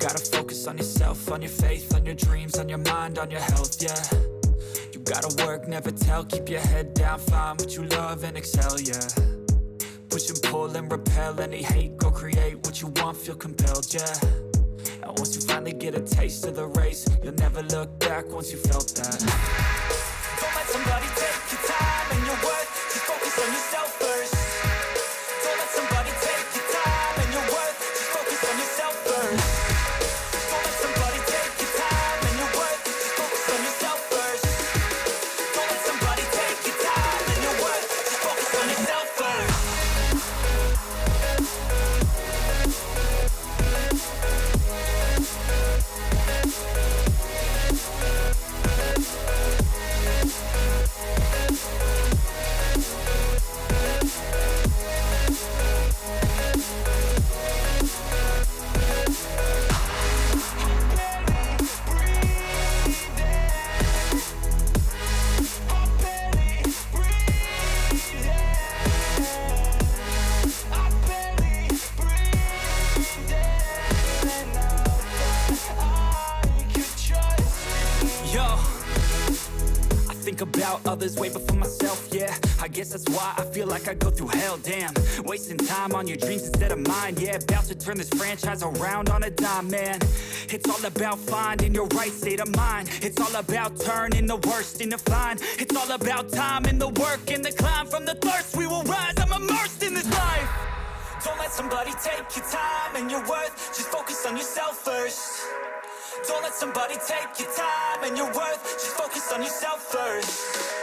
gotta focus on yourself, on your faith, on your dreams, on your mind, on your health, yeah. You gotta work, never tell, keep your head down, find what you love and excel, yeah. Push and pull and repel any hate, go create what you want, feel compelled, yeah. And once you finally get a taste of the race, you'll never look back once you felt that. Don't let somebody take your time and your worth, just focus on yourself first. Don't let somebody take your time and your worth, just focus on yourself first. Don't let somebody take your time and your worth, just focus on yourself first. Don't let somebody take your time and your worth, just focus on yourself first. Think about others way before myself, yeah. I guess that's why I feel like I go through hell, damn. Wasting time on your dreams instead of mine, yeah. About to turn this franchise around on a dime, man. It's all about finding your right state of mind. It's all about turning the worst into fine. It's all about time and the work and the climb. From the thirst we will rise, I'm immersed in this life. Don't let somebody take your time and your worth, just focus on yourself first. Don't let somebody take your time and your worth, just focus on yourself first.